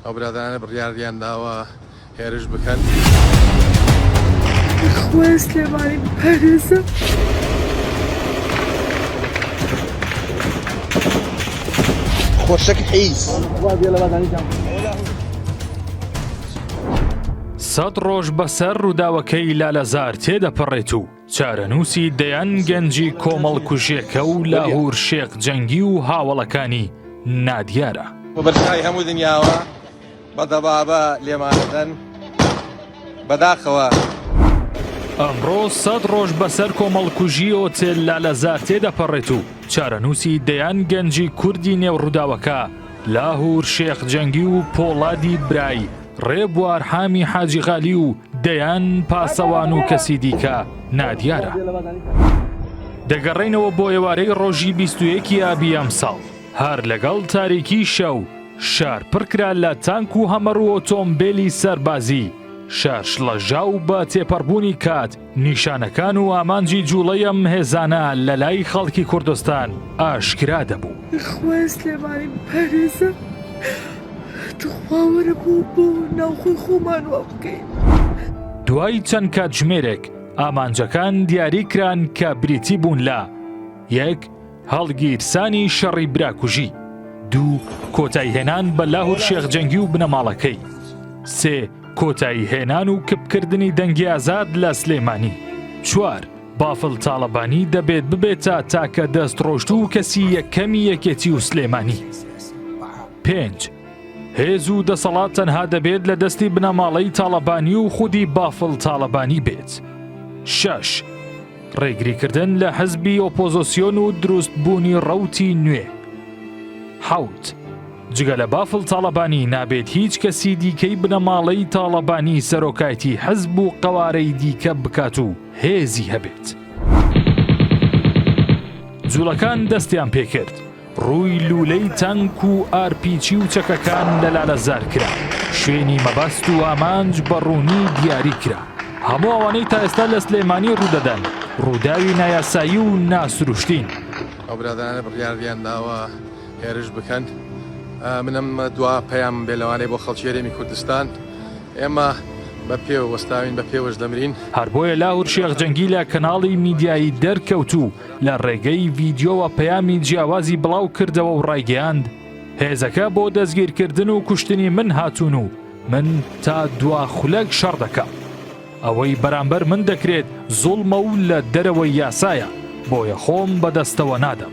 ئەو برادرانە بڕیاریان داوە هێرش بکەن. خوای سلێمانی بپارێزە. خۆشەک حیس سەد ڕۆژ بەسەر ڕووداوەکەی لالەزار تێدەپەڕێت و چارەنووسی دەیان گەنجی کۆمەڵ کوژێکە و لاهور شێخ جەنگی و هاوڵەکانی نادیارە. بەرچای هەموو دنیاوە بەدەبابە لێمانەدەن بەداخەوە. ئەمڕۆ سەد ڕۆژ بەسەر کۆمەڵکوژی ئۆتێل لالەزار تێدەپەڕێت و چارەنووسی دەیان گەنجی کوردی نێو ڕووداوەکە لاهور شێخ جەنگی و پۆڵادی برای ڕێبوار حامی حاجی غالی و دەیان پاسەوان و کەسی دیکە نادیارە. دەگەڕێنەوە بۆ ئێوارەی ڕۆژی 21 ئابی ئەمساڵ هەر لەگەڵ تاریکی شەو شار پڕکرا لە تانک و هەمەڕ و ئۆتۆمبێلی سەربازی شار شڵەژاو بە تێپەڕبوونی کات نیشانەکان و ئامانجی جوڵەی ئەم هێزانە لە لای خەڵکی کوردستان ئاشکرا دەبوو. خوای سلێمانی بپارێزە. دخواوەرە بوو بۆ ناوخۆی خۆمان وا بکەین. دوای چەند کاتژمێرێک ئامانجەکان دیاری کران کە بریتی بوون لە 1. هەڵگیرسانی شەڕی براکوژی 2. کۆتایی هێنان بە لاهور شێخ جەنگی و بنەماڵەکەی 3. کۆتایی هێنان و کپکردنی دەنگی ئازاد لە سلێمانی 4. بافڵ تاڵەبانی دەبێت ببێتە تاکە دەست ڕۆشت و کەسی یەکەمی یەکێتی و سلێمانی 5. هێز و دەسەڵات تەنها دەبێت لە دەستی بنەماڵەی تاڵەبانی و خودی بافڵ تاڵەبانی بێت 6. ڕێگریکردن لە حزبی ئۆپۆزۆسیۆن و دروستبوونی ڕەوتی نوێ 7. جگە لە بافڵ تاڵەبانی نابێت هیچ کەسی دیکەی بنەماڵەی تاڵەبانی سەرۆکایەتی حزب و قەوارەی دیکە بکات و هێزی هەبێت. جوڵەکان دەستیان پێکرد ڕووی لولەی تانک و ئارپیچی و چەکەکان لە لالەزار کرا شوێنی مەبەست و ئامانج بەڕوونی دیاری کرا. هەموو ئەوانەی تا ئێستا لە سلێمانی ڕوودەدەن ڕووداوی نایاسایی و ناسروشتین. ئەو برادرانە بڕیاریان داوە هێرش بکەن. منم دوا پەیام بێلەوانەی بۆ خەڵکی هەرێمی کوردستان ئێمە بە پێوە وەستاوین بە پێوەش دەمرین. هەر بۆیە لاهور شێخ جەنگی لە کەناڵی میدیایی دەرکەوتو لە ڕێگەی ڤیدیۆوە پەیامی جیاوازی بڵاو کردەوە و ڕایگەیاند هێزەکە بۆ دەستگیرکردن و کوشتنی من هاتوون و من تا دوا خولەک شەڕ دەکەم. ئەوەی بەرامبەر من دەکرێت زوڵمە و لە دەرەوەی یاسایە بۆیە خۆم بەدەستەوە نادەم.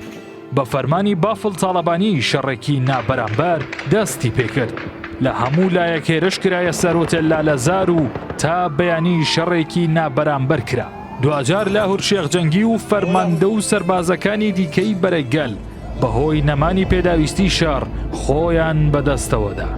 بە فەرمانی بافڵ تاڵەبانی شەڕێکی نابەرامبەر دەستی پێکرد لە هەموو لایەک هێرش کرایە سەر ئۆتێل لالەزار و تا بەیانی شەڕێکی نابەرامبەر کرا. دوجار لاهور شێخ جەنگی و فەرماندە و سەربازەکانی دیکەی بەرەگەل بەهۆی نەمانی پێداویستی شەڕ خۆیان بەدەستەوەدا.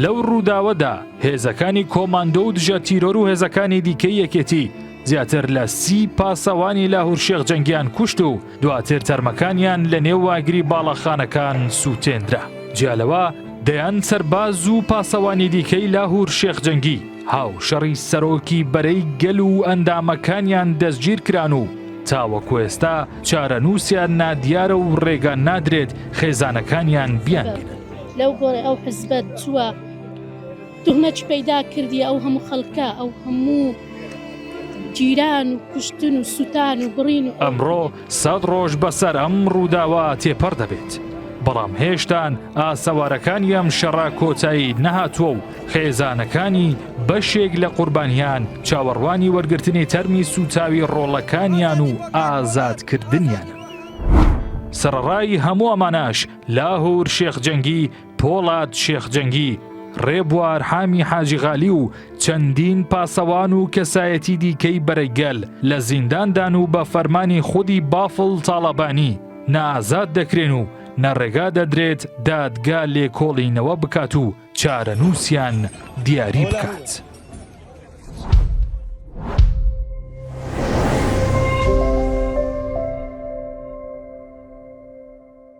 لەو ڕووداوەدا هێزەکانی کۆماندۆ و دژە تیرۆر و هێزەکانی دیکەی یەکێتی زیاتر لە 30 پاسەوانی لاهور شێخ جەنگیان کوشت و دواتر تەرمەکانیان لە نێو واگری باڵەخانەکان سووتێنرا. جیالەوە دەیان سەرباز و پاسەوانی دیکەی لاهور شێخ جەنگی هاو شەڕی سەرۆکی بەرەی گەل و ئەندامەکانیان دەستگیر کران و تاوەکو ئێستا چارەنووسیان نادیارە و ڕێگە نادرێت خێزانەکانیان بیانبینن. لەو گۆڕێ ئەو حزبەت چووە دوهمەچ پەیدا کردی ئەو هەموو خەڵکە ئەو هەموو جیران و کوشتن و سوتان و بڕین و ئەمڕۆ 100 ڕۆژ بەسەر ئەم ڕووداوە تێپەڕ دەبێت. بەڵام هێشتان ئاسەوارەکانی ئەم شەڕا کۆتایی نەهاتووە و خێزانەکانی بەشێک لە قوربانیان چاوەڕوانی وەرگرتنی تەرمی سوتاوی ڕۆڵەکانیان و ئازادکردنیان. سەرڕای هەموو ئەمانەش لاهور شێخ جەنگی، پۆڵاد شێخ جەنگی، ڕێبوار حامی حاجی غالی و چەندین پاسەوان و کەسایەتی دیکەی بەرەگەل لە زینداندان و بە فەرمانی خودی بافڵ تاڵەبانی نەئازاد دەکرێن و نەڕێگا دەدرێت دادگا لێکۆڵینەوە بکات و چارەنووسیان دیاری بکات.